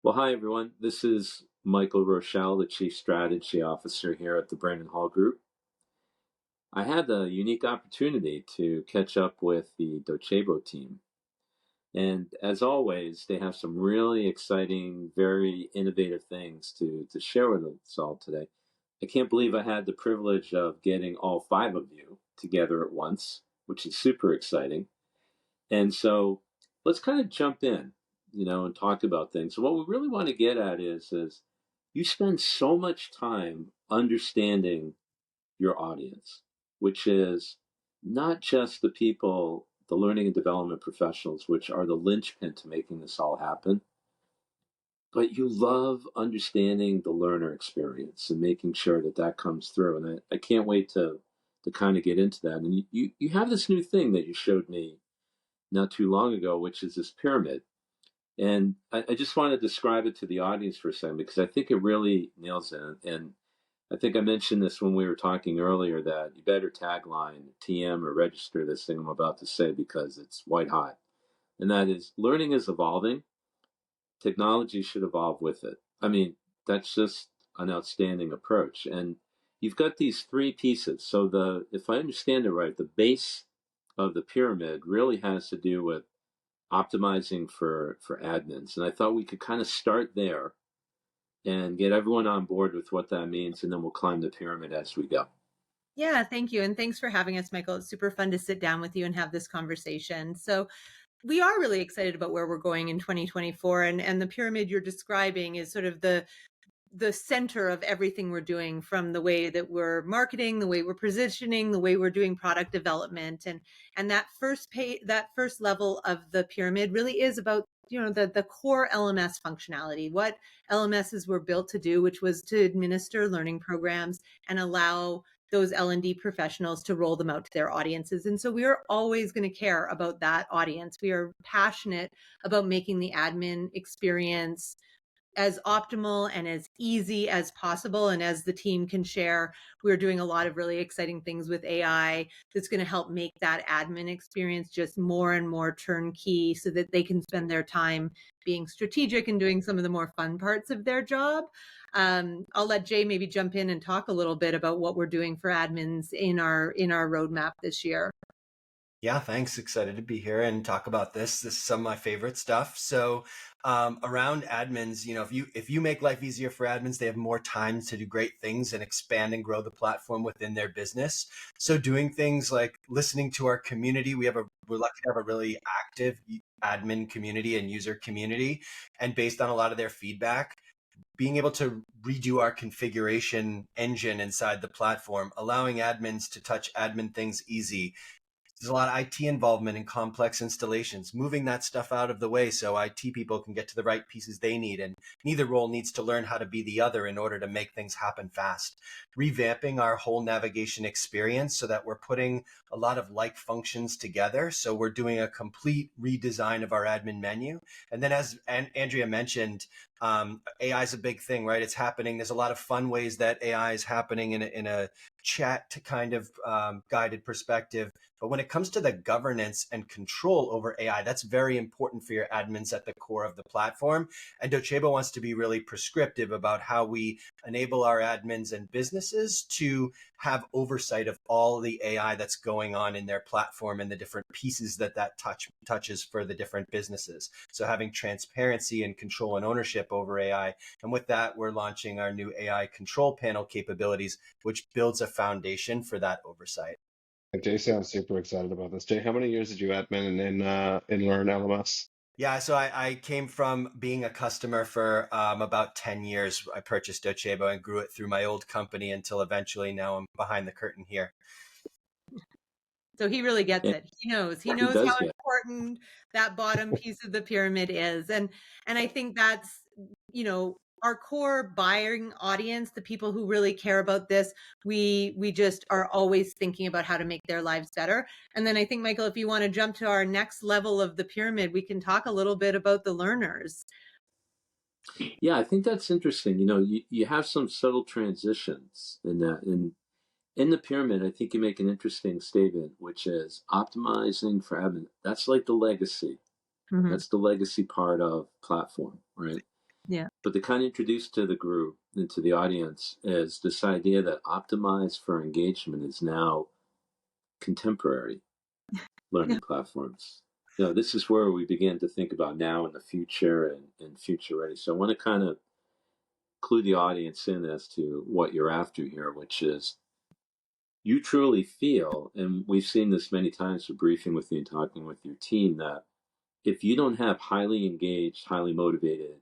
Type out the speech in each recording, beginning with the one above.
Well, hi everyone. This is Michael Rochelle, the Chief Strategy Officer here at the Brandon Hall Group. I had the unique opportunity to catch up with the Docebo team. And as always, they have some really exciting, very innovative things to share with us all today. I can't believe I had the privilege of getting all five of you together at once, which is super exciting. And so let's kind of jump in, and talk about things. So what we really want to get at is you spend so much time understanding your audience, which is not just the people, the learning and development professionals, which are the linchpin to making this all happen, but you love understanding the learner experience and making sure that that comes through. And I can't wait to kind of get into that. And you have this new thing that you showed me not too long ago, which is this pyramid. And I just want to describe it to the audience for a second because I think it really nails it. And I think I mentioned this when we were talking earlier that you better tagline, TM, or register this thing I'm about to say because it's white hot. And that is learning is evolving. Technology should evolve with it. I mean, that's just an outstanding approach. And you've got these three pieces. So if I understand it right, the base of the pyramid really has to do with optimizing for admins. And I thought we could kind of start there and get everyone on board with what that means, and then we'll climb the pyramid as we go. Yeah, thank you. And thanks for having us, Michael. It's super fun to sit down with you and have this conversation. So, we are really excited about where we're going in 2024. And the pyramid you're describing is sort of the center of everything we're doing, from the way that we're marketing, the way we're positioning, the way we're doing product development. And that first level of the pyramid really is about the core LMS functionality, what LMSs were built to do, which was to administer learning programs and allow those L&D professionals to roll them out to their audiences. And so we are always going to care about that audience. We are passionate about making the admin experience as optimal and as easy as possible. And as the team can share, we're doing a lot of really exciting things with AI that's going to help make that admin experience just more and more turnkey so that they can spend their time being strategic and doing some of the more fun parts of their job. I'll let Jay maybe jump in and talk a little bit about what we're doing for admins in our roadmap this year. Yeah, thanks. Excited to be here and talk about this. This is some of my favorite stuff. So, around admins, if you make life easier for admins, they have more time to do great things and expand and grow the platform within their business. So, doing things like listening to our community, we're lucky to have a really active admin community and user community, and based on a lot of their feedback, being able to redo our configuration engine inside the platform, allowing admins to touch admin things easy. There's a lot of IT involvement in complex installations, moving that stuff out of the way so IT people can get to the right pieces they need. And neither role needs to learn how to be the other in order to make things happen fast. Revamping our whole navigation experience so that we're putting a lot of like functions together. So we're doing a complete redesign of our admin menu. And then, as Andrea mentioned, AI is a big thing, right? It's happening. There's a lot of fun ways that AI is happening in a chat kind of guided perspective. But when it comes to the governance and control over AI, that's very important for your admins at the core of the platform. And Docebo wants to be really prescriptive about how we enable our admins and businesses to have oversight of all the AI that's going on in their platform and the different pieces that touches for the different businesses. So having transparency and control and ownership over AI. And with that, we're launching our new AI control panel capabilities, which builds a foundation for that oversight. Jay sounds super excited about this. Jay, how many years did you admin in Learn LMS? Yeah, so I came from being a customer for about 10 years. I purchased Docebo and grew it through my old company until eventually now I'm behind the curtain here. So he really gets Yeah, it. He knows he how does get it. important that bottom piece of the pyramid is. And I think that's, our core buying audience, the people who really care about this, we just are always thinking about how to make their lives better. And then I think, Michael, if you want to jump to our next level of the pyramid, we can talk a little bit about the learners. Yeah, I think that's interesting. You have some subtle transitions in that. In the pyramid, I think you make an interesting statement, which is optimizing for admin. That's like the legacy. Mm-hmm. That's the legacy part of platform, right? Yeah. but to kind of introduce to the group and to the audience is this idea that optimize for engagement is now contemporary Yeah. learning platforms. You know, this is where we begin to think about now in the future and future ready. So I want to kind of clue the audience in as to what you're after here, which is you truly feel, and we've seen this many times for briefing with you and talking with your team, that if you don't have highly engaged, highly motivated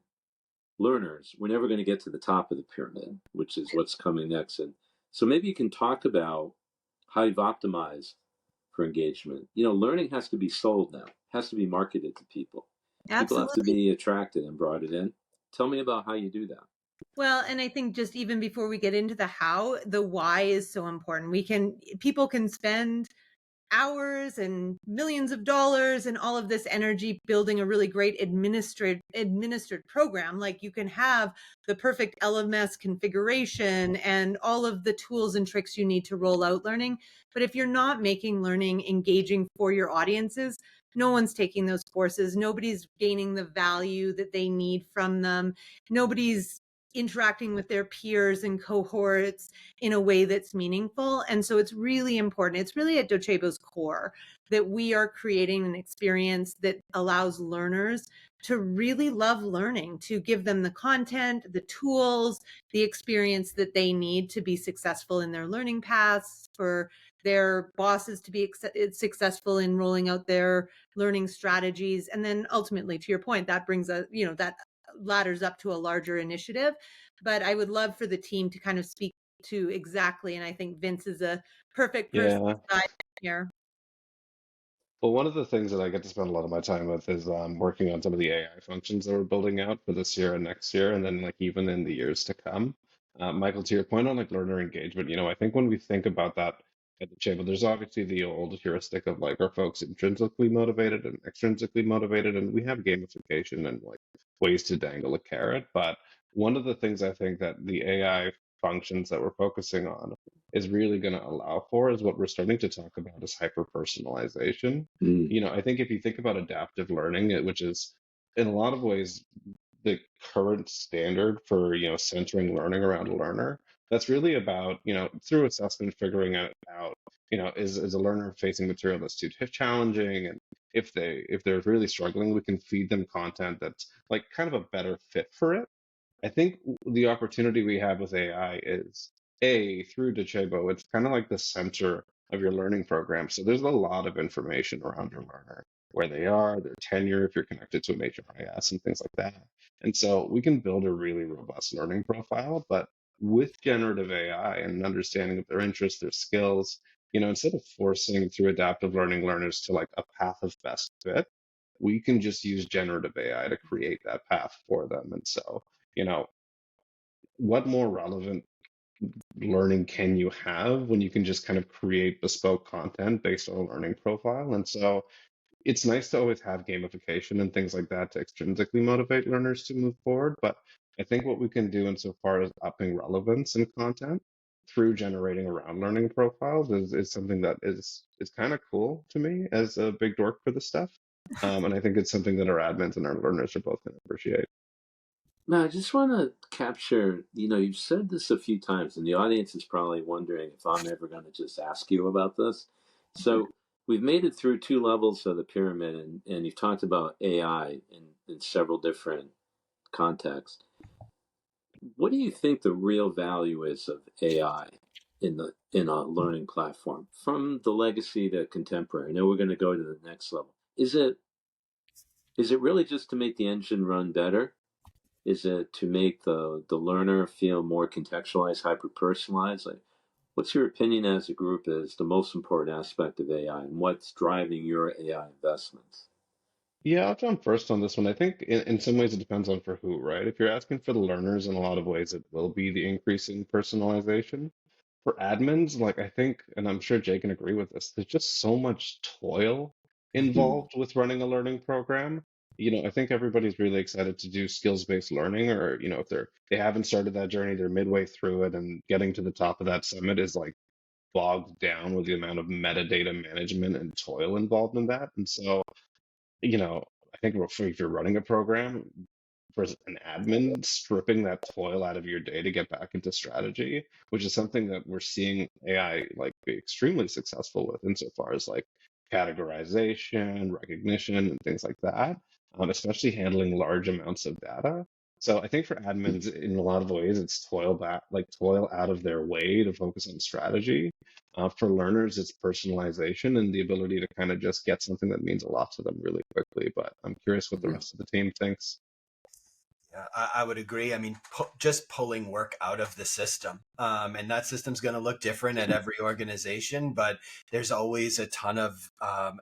learners, we're never going to get to the top of the pyramid, which is what's coming next. And so maybe you can talk about how you've optimized for engagement. You know, learning has to be sold now, has to be marketed to people. People have to Absolutely. be attracted and brought it in. Tell me about how you do that. Well, and I think just even before we get into the how, the why is so important. People can spend hours and millions of dollars and all of this energy building a really great administered program. Like you can have the perfect LMS configuration and all of the tools and tricks you need to roll out learning. But if you're not making learning engaging for your audiences, no one's taking those courses. Nobody's gaining the value that they need from them. Nobody's interacting with their peers and cohorts in a way that's meaningful. And so it's really important. It's really at Docebo's core that we are creating an experience that allows learners to really love learning, to give them the content, the tools, the experience that they need to be successful in their learning paths, for their bosses to be successful in rolling out their learning strategies. And then ultimately, to your point, that brings that ladders up to a larger initiative. But I would love for the team to kind of speak to exactly, and I think Vince is a perfect person Yeah. to dive in here. Well, one of the things that I get to spend a lot of my time with is working on some of the AI functions that we're building out for this year and next year, and then like even in the years to come. Michael, to your point on like learner engagement, I think when we think about that at the table, there's obviously the old heuristic of like are folks intrinsically motivated and extrinsically motivated, and we have gamification and like ways to dangle a carrot. But one of the things I think that the AI functions that we're focusing on is really going to allow for is what we're starting to talk about is hyper personalization. Mm. I think if you think about adaptive learning, which is in a lot of ways the current standard for, centering learning around a learner, that's really about, through assessment, figuring out, is a learner facing material that's too challenging, and if they're really struggling, we can feed them content that's like kind of a better fit for it. I think the opportunity we have with AI is through Docebo, it's kind of like the center of your learning program. So there's a lot of information around your learner, where they are, their tenure, if you're connected to an HRIS and things like that. And so we can build a really robust learning profile, but with generative AI and an understanding of their interests, their skills, instead of forcing through adaptive learning learners to like a path of best fit, we can just use generative AI to create that path for them. And so, you know, what more relevant learning can you have when you can just kind of create bespoke content based on a learning profile? And so it's nice to always have gamification and things like that to extrinsically motivate learners to move forward. But I think what we can do insofar as upping relevance in content through generating around learning profiles is something that is kind of cool to me as a big dork for this stuff. And I think it's something that our admins and our learners are both going to appreciate. Now, I just want to capture, you've said this a few times, and the audience is probably wondering if I'm ever going to just ask you about this. So we've made it through two levels of the pyramid, and you've talked about AI in several different contexts. What do you think the real value is of AI in a learning platform from the legacy to contemporary? I know we're going to go to the next level. Is it really just to make the engine run better? Is it to make the learner feel more contextualized, hyper personalized? Like, what's your opinion as a group is the most important aspect of AI, and what's driving your AI investments? Yeah, I'll jump first on this one. I think in some ways it depends on for who, right? If you're asking for the learners, in a lot of ways it will be the increasing personalization. For admins, like I think, and I'm sure Jay can agree with this, there's just so much toil Hmm. involved with running a learning program. I think everybody's really excited to do skills-based learning, or if they haven't started that journey, they're midway through it, and getting to the top of that summit is like bogged down with the amount of metadata management and toil involved in that. And so, I think if you're running a program, for an admin, stripping that toil out of your day to get back into strategy, which is something that we're seeing AI like be extremely successful with insofar as like categorization, recognition, and things like that, especially handling large amounts of data. So I think for admins, in a lot of ways, it's toil back, like toil out of their way to focus on strategy. For learners, it's personalization and the ability to kind of just get something that means a lot to them really quickly. But I'm curious what the rest of the team thinks. Yeah, I would agree. I mean, just pulling work out of the system. And that system's going to look different at every organization, but there's always a ton of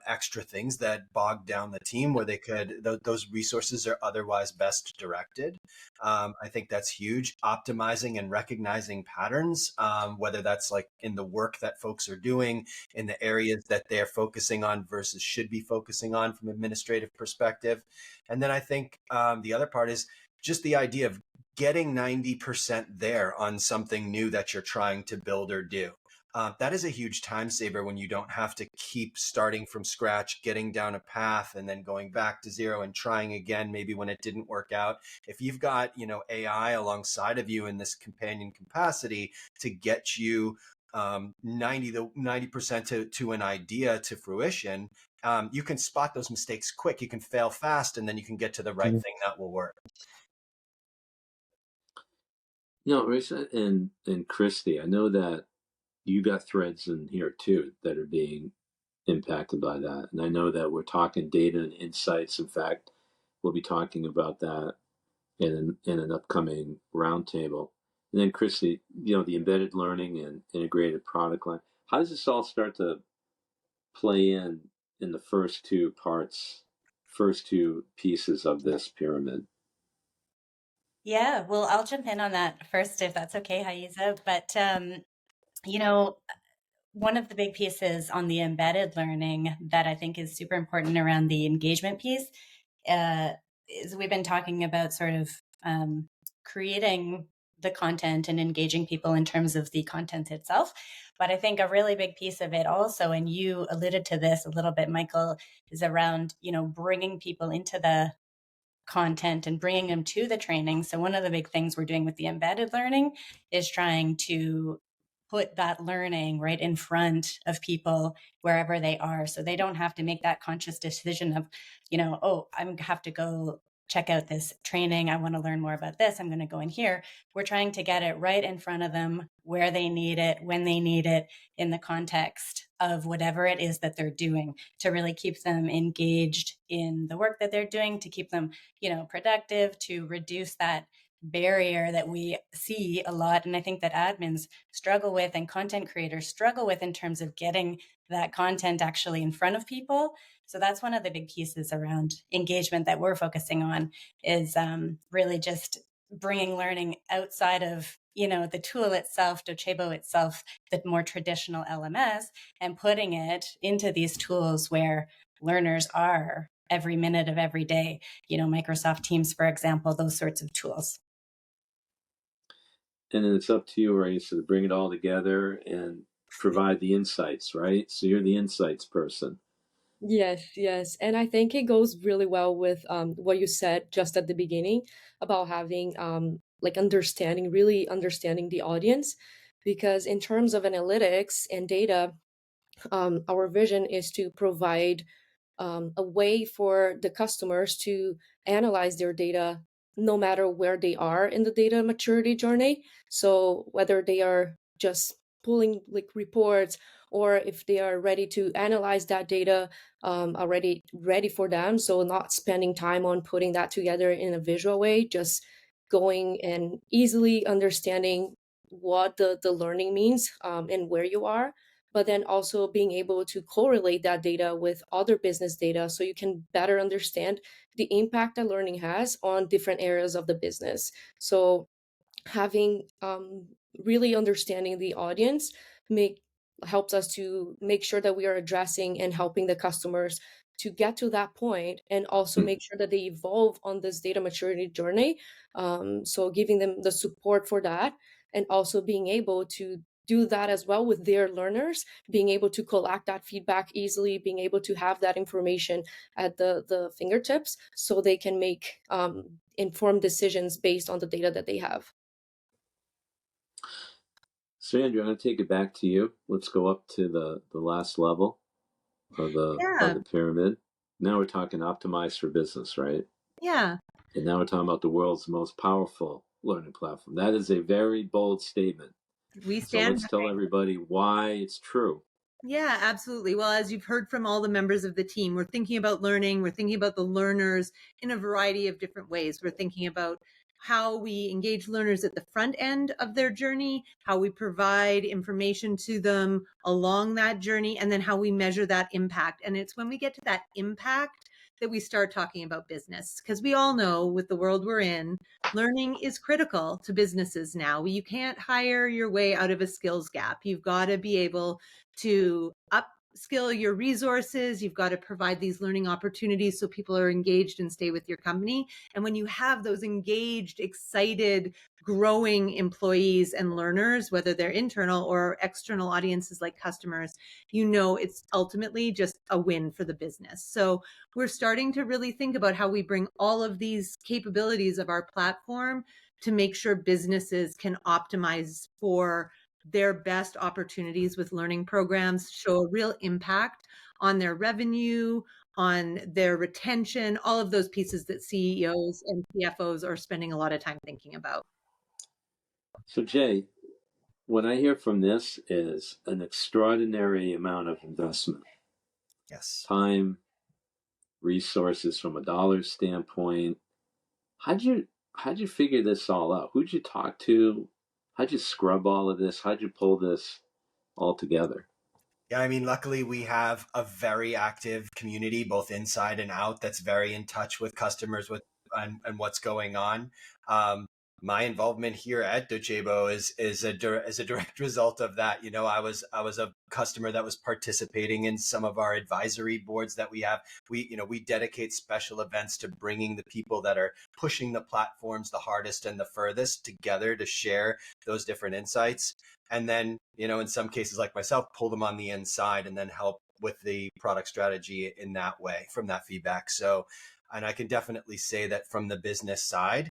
extra things that bog down the team where they could, those resources are otherwise best directed. I think that's huge. Optimizing and recognizing patterns, whether that's like in the work that folks are doing, in the areas that they're focusing on versus should be focusing on from administrative perspective. And then I think the other part is just the idea of getting 90% there on something new that you're trying to build or do. That is a huge time saver when you don't have to keep starting from scratch, getting down a path and then going back to zero and trying again, maybe when it didn't work out. If you've got, AI alongside of you in this companion capacity to get you 90% to an idea to fruition, you can spot those mistakes quick. You can fail fast, and then you can get to the right thing that will work. Risa and Christy, I know that you got threads in here too that are being impacted by that. And I know that we're talking data and insights. In fact, we'll be talking about that in an upcoming roundtable. And then Christy, the embedded learning and integrated product line. How does this all start to play in the first two pieces of this pyramid? Yeah, well, I'll jump in on that first if that's okay, Haiza. But you know, one of the big pieces on the embedded learning that I think is super important around the engagement piece uh, is we've been talking about sort of creating the content and engaging people in terms of the content itself. But I think a really big piece of it also, and you alluded to this a little bit, Michael, is around, bringing people into the content and bringing them to the training. So one of the big things we're doing with the embedded learning is trying to put that learning right in front of people wherever they are, so they don't have to make that conscious decision of, oh, I'm have to go check out this training, I want to learn more about this, I'm going to go in here. We're trying to get it right in front of them where they need it, when they need it, in the context of whatever it is that they're doing, to really keep them engaged in the work that they're doing, to keep them productive, to reduce that barrier that we see a lot. And I think that admins struggle with and content creators struggle with in terms of getting that content actually in front of people. So that's one of the big pieces around engagement that we're focusing on, is really just bringing learning outside of the tool itself, Docebo itself, the more traditional LMS, and putting it into these tools where learners are every minute of every day, Microsoft Teams, for example, those sorts of tools. And then it's up to you, right? So to bring it all together and provide the insights, right? So you're the insights person. Yes, yes. And I think it goes really well with what you said just at the beginning about having like really understanding the audience. Because in terms of analytics and data, our vision is to provide a way for the customers to analyze their data no matter where they are in the data maturity journey. So whether they are just pulling like reports, or if they are ready to analyze that data, already ready for them. So not spending time on putting that together in a visual way, just going and easily understanding what the learning means, and where you are, but then also being able to correlate that data with other business data so you can better understand the impact that learning has on different areas of the business. So having really understanding the audience make helps us to make sure that we are addressing and helping the customers to get to that point, and also make sure that they evolve on this data maturity journey. So giving them the support for that, and also being able to do that as well with their learners, being able to collect that feedback easily, being able to have that information at the fingertips so they can make informed decisions based on the data that they have. So Andrew, I'm going to take it back to you. Let's go up to the last level of Yeah. the pyramid. Now we're talking optimized for business, right? Yeah. And now we're talking about the world's most powerful learning platform. That is a very bold statement. We So stand let's tell everybody why it's true. Yeah, absolutely. Well, as you've heard from all the members of the team, we're thinking about learning. We're thinking about the learners in a variety of different ways. We're thinking about how we engage learners at the front end of their journey, how we provide information to them along that journey, and then how we measure that impact. And it's when we get to that impact that we start talking about business, because we all know with the world we're in, learning is critical to businesses now. You can't hire your way out of a skills gap. You've got to be able to upskill your resources. You've got to provide these learning opportunities so people are engaged and stay with your company. And when you have those engaged, excited, growing employees and learners, whether they're internal or external audiences like customers, you know it's ultimately just a win for the business. So we're starting to really think about how we bring all of these capabilities of our platform to make sure businesses can optimize for their best opportunities with learning programs, show a real impact on their revenue, on their retention, all of those pieces that CEOs and CFOs are spending a lot of time thinking about. So Jay, what I hear from this is an extraordinary amount of investment. Yes. Time, resources from a dollar standpoint. How'd you figure this all out? Who'd you talk to? How'd you scrub all of this? How'd you pull this all together? Yeah, I mean, luckily we have a very active community, both inside and out, that's very in touch with customers with and what's going on. Um, my involvement here at Docebo is a direct result of that. You know, I was a customer that was participating in some of our advisory boards that we have. We dedicate special events to bringing the people that are pushing the platforms the hardest and the furthest together to share those different insights. And then, in some cases like myself, pull them on the inside and then help with the product strategy in that way from that feedback. So, and I can definitely say that from the business side,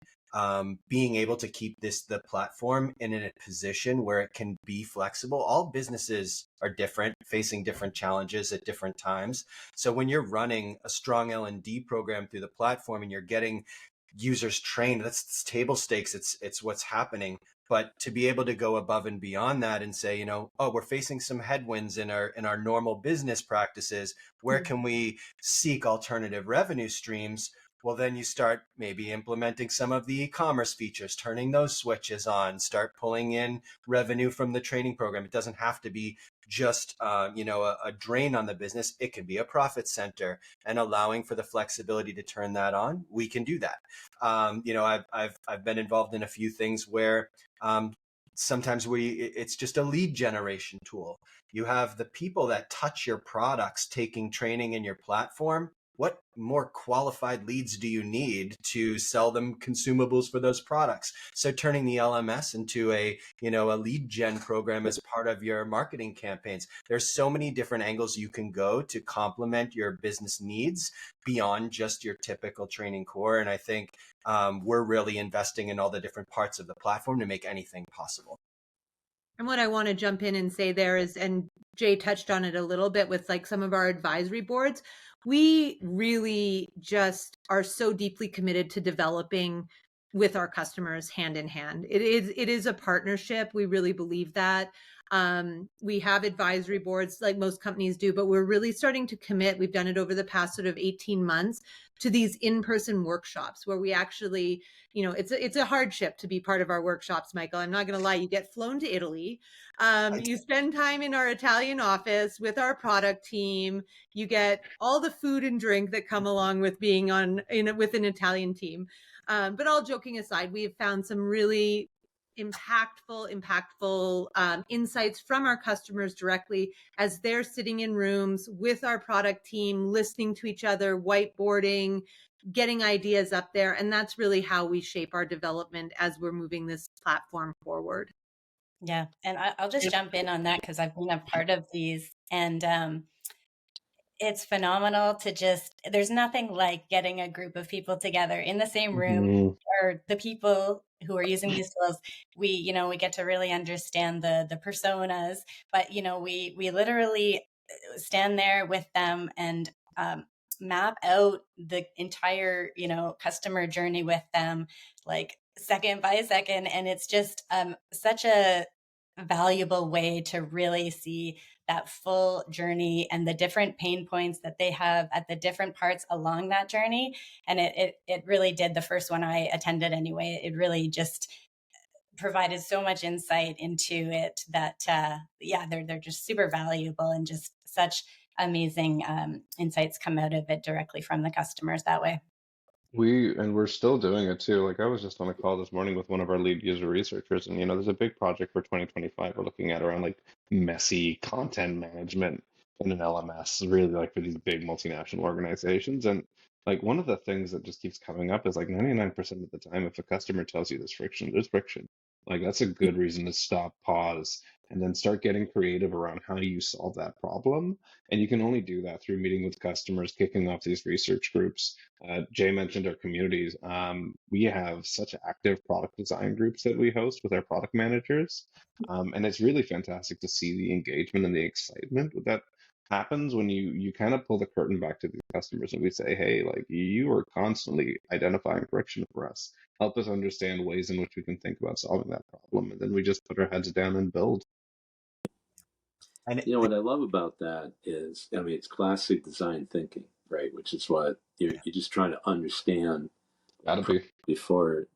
being able to keep the platform in a position where it can be flexible. All businesses are different, facing different challenges at different times. So when you're running a strong L&D program through the platform and you're getting users trained, that's table stakes. It's what's happening. But to be able to go above and beyond that and say, oh, we're facing some headwinds in our normal business practices. Where can we seek alternative revenue streams? Well, then you start maybe implementing some of the e-commerce features, turning those switches on, start pulling in revenue from the training program. It doesn't have to be just a drain on the business. It can be a profit center, and allowing for the flexibility to turn that on. We can do that. I've been involved in a few things where sometimes it's just a lead generation tool. You have the people that touch your products taking training in your platform. What more qualified leads do you need to sell them consumables for those products? So turning the LMS into a lead gen program as part of your marketing campaigns. There's so many different angles you can go to complement your business needs beyond just your typical training core. And I think we're really investing in all the different parts of the platform to make anything possible. And what I want to jump in and say there is, and Jay touched on it a little bit with like some of our advisory boards, we really just are so deeply committed to developing with our customers hand in hand. It is a partnership. We really believe that. We have advisory boards like most companies do, but we're really starting to commit. We've done it over the past sort of 18 months to these in-person workshops where we actually, it's a hardship to be part of our workshops, Michael. I'm not going to lie. You get flown to Italy. You spend time in our Italian office with our product team. You get all the food and drink that come along with being with an Italian team. But all joking aside, we have found some really impactful insights from our customers directly as they're sitting in rooms with our product team, listening to each other, whiteboarding, getting ideas up there. And that's really how we shape our development as we're moving this platform forward. Yeah, and I'll just jump in on that because I've been a part of these, and it's phenomenal to just, there's nothing like getting a group of people together in the same room, Mhm. or the people who are using these tools. We get to really understand the personas, but we literally stand there with them and map out the entire customer journey with them, like second by second, and it's just such a valuable way to really see that full journey and the different pain points that they have at the different parts along that journey. And it really did, the first one I attended anyway, it really just provided so much insight into it that yeah, they're just super valuable, and just such amazing insights come out of it directly from the customers that way. We're still doing it too. Like I was just on a call this morning with one of our lead user researchers, and there's a big project for 2025 we're looking at around like messy content management in an LMS, really like for these big multinational organizations. And like one of the things that just keeps coming up is like 99% of the time, if a customer tells you there's friction, there's friction. Like that's a good reason to stop, pause, and then start getting creative around how you solve that problem. And you can only do that through meeting with customers, kicking off these research groups. Jay mentioned our communities. We have such active product design groups that we host with our product managers. And it's really fantastic to see the engagement and the excitement that happens when you kind of pull the curtain back to these customers and we say, hey, like you are constantly identifying friction for us. Help us understand ways in which we can think about solving that problem. And then we just put our heads down and build. And What I love about that is, I mean, it's classic design thinking, right? Which is what you're just trying to understand a Gotta problem be.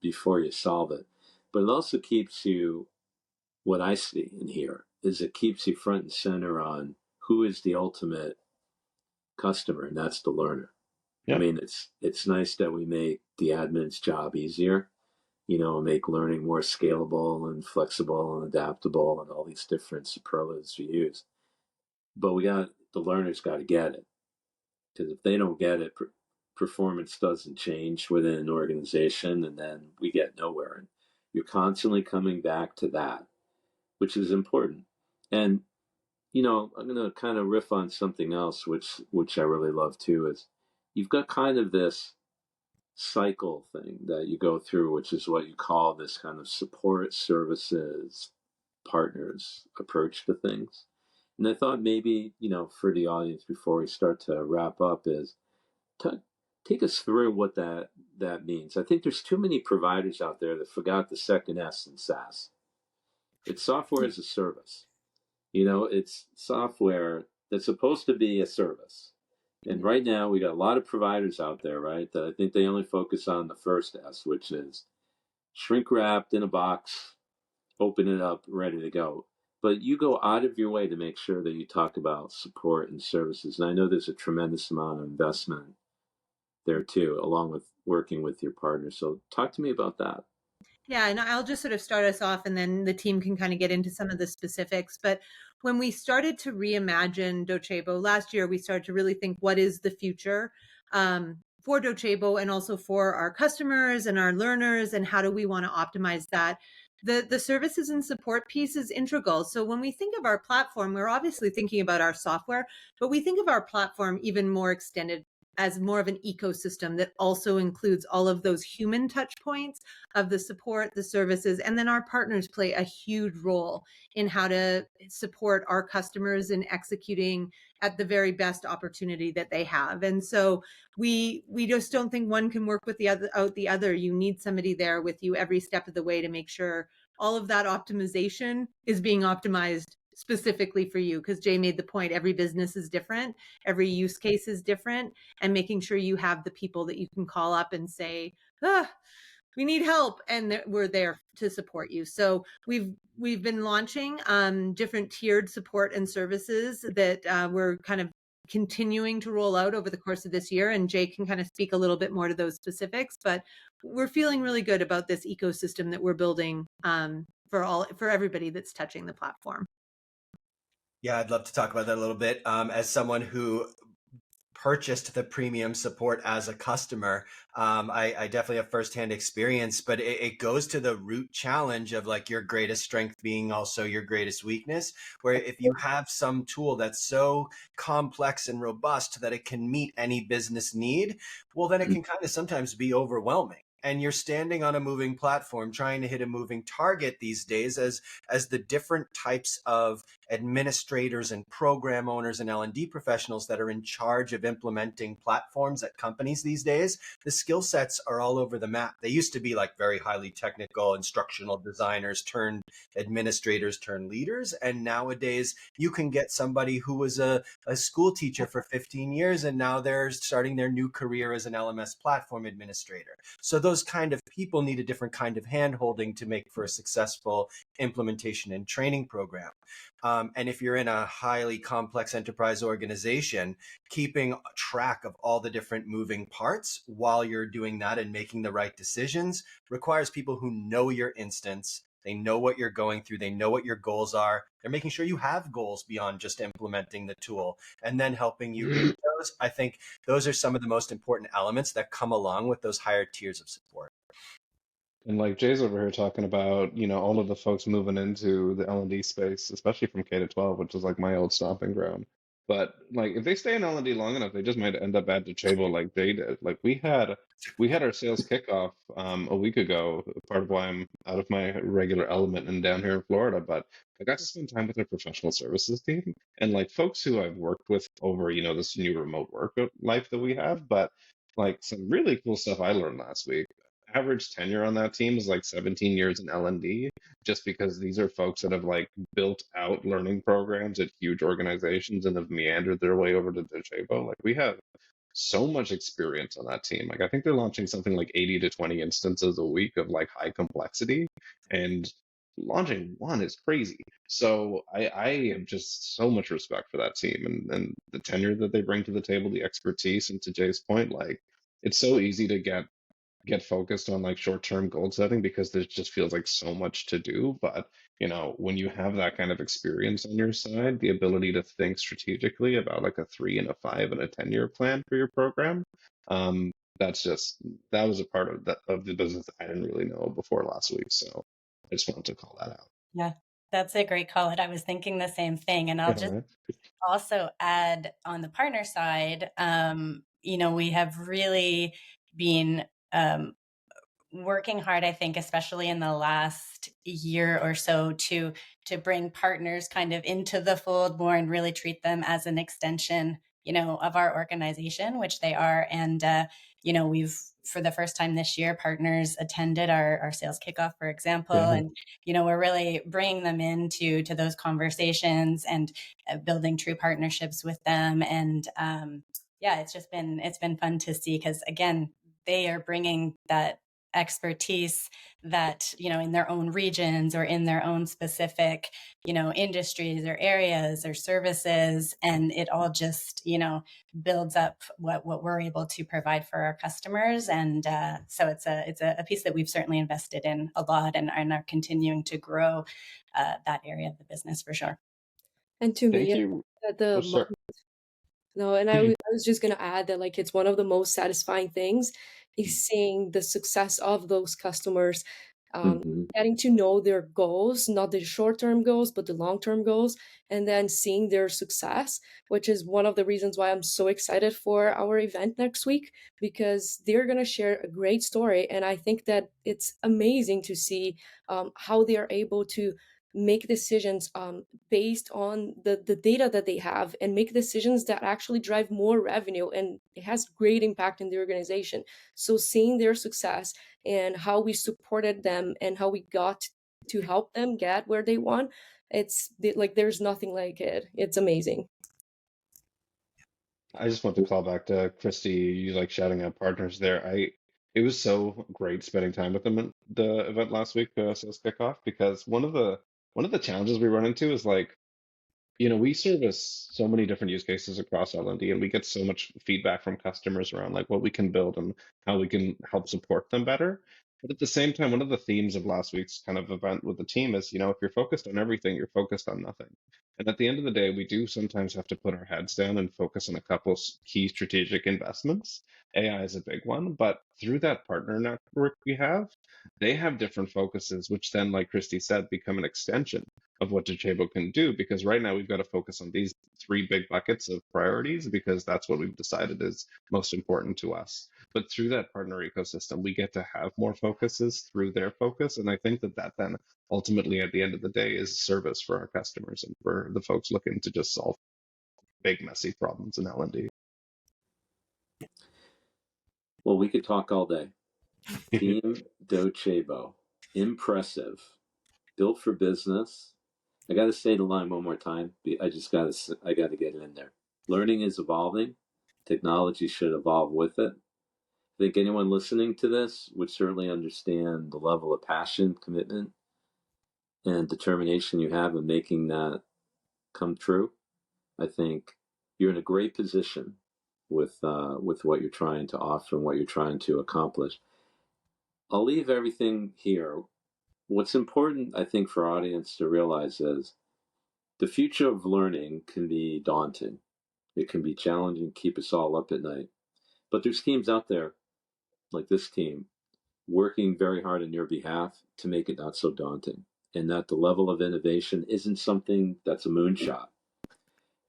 before you solve it. But it also keeps you, what I see and hear is it keeps you front and center on who is the ultimate customer, and that's the learner. I Yeah. mean, it's nice that we make the admin's job easier, make learning more scalable and flexible and adaptable and all these different superlatives we use. But the learners got to get it, because if they don't get it, performance doesn't change within an organization, and then we get nowhere. And you're constantly coming back to that, which is important. And I'm going to kind of riff on something else, which I really love too. Is you've got kind of this cycle thing that you go through, which is what you call this kind of support services partners approach to things. And I thought maybe, for the audience before we start to wrap up is t- take us through what that means. I think there's too many providers out there that forgot the second S in SaaS. It's software as a service. It's software that's supposed to be a service. And right now, we got a lot of providers out there, right? That I think they only focus on the first S, which is shrink wrapped in a box, open it up, ready to go. But you go out of your way to make sure that you talk about support and services. And I know there's a tremendous amount of investment there too, along with working with your partners. So talk to me about that. Yeah, and I'll just sort of start us off, and then the team can kind of get into some of the specifics. But when we started to reimagine Docebo last year, we started to really think, what is the future for Docebo, and also for our customers and our learners, and how do we want to optimize that? The services and support piece is integral. So when we think of our platform, we're obviously thinking about our software, but we think of our platform even more extended as more of an ecosystem that also includes all of those human touch points of the support, the services, and then our partners play a huge role in how to support our customers in executing at the very best opportunity that they have. And so we just don't think one can work with the other. You need somebody there with you every step of the way to make sure all of that optimization is being optimized specifically for you, because Jay made the point, every business is different, every use case is different, and making sure you have the people that you can call up and say, we need help, and we're there to support you. So we've been launching different tiered support and services that we're kind of continuing to roll out over the course of this year, and Jay can kind of speak a little bit more to those specifics, but we're feeling really good about this ecosystem that we're building for everybody that's touching the platform. Yeah, I'd love to talk about that a little bit. As someone who purchased the premium support as a customer. I definitely have firsthand experience, but it goes to the root challenge of like your greatest strength being also your greatest weakness. Where if you have some tool that's so complex and robust that it can meet any business need, well, then it can kind of sometimes be overwhelming. And you're standing on a moving platform trying to hit a moving target these days as the different types of administrators and program owners and L&D professionals that are in charge of implementing platforms at companies these days, the skill sets are all over the map. They used to be like very highly technical instructional designers turned administrators turned leaders. And nowadays you can get somebody who was a school teacher for 15 years and now they're starting their new career as an LMS platform administrator. So those kind of people need a different kind of hand holding to make for a successful implementation and training program. And if you're in a highly complex enterprise organization, keeping track of all the different moving parts while you're doing that and making the right decisions requires people who know your instance. They know what you're going through. They know what your goals are. They're making sure you have goals beyond just implementing the tool and then helping you reach those. I think those are some of the most important elements that come along with those higher tiers of support. And like Jay's over here talking about, all of the folks moving into the L&D space, especially from K to 12, which is like my old stomping ground. But like if they stay in L&D long enough, they just might end up at Docebo like Jay did. Like we had our sales kickoff a week ago, part of why I'm out of my regular element and down here in Florida. But I got to spend time with their professional services team and like folks who I've worked with over, this new remote work life that we have. But like some really cool stuff I learned last week. Average tenure on that team is like 17 years in L&D, just because these are folks that have like built out learning programs at huge organizations and have meandered their way over to Docebo. Like we have so much experience on that team. Like I think they're launching something like 80 to 20 instances a week of like high complexity, and launching one is crazy. So I have just so much respect for that team and the tenure that they bring to the table, the expertise, and to Jay's point, like it's so easy to get focused on like short-term goal setting because there just feels like so much to do. But when you have that kind of experience on your side, the ability to think strategically about like a 3 and a 5 and a 10-year plan for your program, um, that was a part of the business that I didn't really know before last week. So I just wanted to call that out. Yeah, that's a great call. I was thinking the same thing. And I'll just Yeah. also add on the partner side, we have really been working hard, I think, especially in the last year or so, to bring partners kind of into the fold more and really treat them as an extension, of our organization, which they are. And we've, for the first time this year, partners attended our sales kickoff, for example, Yeah. and we're really bringing them into those conversations and building true partnerships with them. And yeah, it's been fun to see, because again, they are bringing that expertise that in their own regions or in their own specific industries or areas or services, and it all just builds up what we're able to provide for our customers. And so it's a piece that we've certainly invested in a lot, and are continuing to grow that area of the business for sure. And to Thank me, you. at the Oh, sorry. no, and I was just gonna add that like it's one of the most satisfying things is seeing the success of those customers, um, Mm-hmm. getting to know their goals, not the short-term goals, but the long-term goals, and then seeing their success, which is one of the reasons why I'm so excited for our event next week, because they're gonna share a great story, and I think that it's amazing to see how they are able to make decisions based on the data that they have, and make decisions that actually drive more revenue, and it has great impact in the organization. So seeing their success and how we supported them and how we got to help them get where they want, like there's nothing like it. It's amazing. I just want to call back to Christy. You like shouting out partners there. It was so great spending time with them at the event last week, sales kickoff, because one of the challenges we run into is like, we service so many different use cases across L&D, and we get so much feedback from customers around like what we can build and how we can help support them better. But at the same time, one of the themes of last week's kind of event with the team is, if you're focused on everything, you're focused on nothing. And at the end of the day, we do sometimes have to put our heads down and focus on a couple key strategic investments. AI is a big one, but through that partner network we have, they have different focuses, which then, like Christy said, become an extension of what Docebo can do. Because right now we've got to focus on these three big buckets of priorities because that's what we've decided is most important to us. But through that partner ecosystem, we get to have more focuses through their focus. And I think that then ultimately at the end of the day is service for our customers and for the folks looking to just solve big, messy problems in L&D. Well, we could talk all day. Team Docebo, impressive, built for business. I got to say the line one more time. I got to get it in there. Learning is evolving. Technology should evolve with it. I think anyone listening to this would certainly understand the level of passion, commitment, and determination you have in making that come true. I think you're in a great position with what you're trying to offer and what you're trying to accomplish. I'll leave everything here. What's important, I think, for our audience to realize is the future of learning can be daunting. It can be challenging, keep us all up at night. But there's teams out there, like this team, working very hard on your behalf to make it not so daunting. And that the level of innovation isn't something that's a moonshot.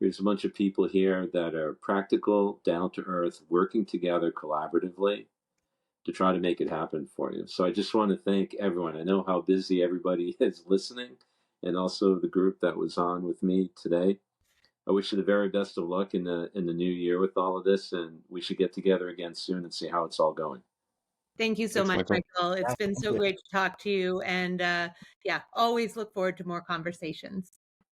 There's a bunch of people here that are practical, down to earth, working together collaboratively to try to make it happen for you. So I just want to thank everyone. I know how busy everybody is listening, and also the group that was on with me today. I wish you the very best of luck in the new year with all of this, and we should get together again soon and see how it's all going. Thank you so Thanks, much, Michael. Michael. It's been so great to talk to you. And yeah, always look forward to more conversations.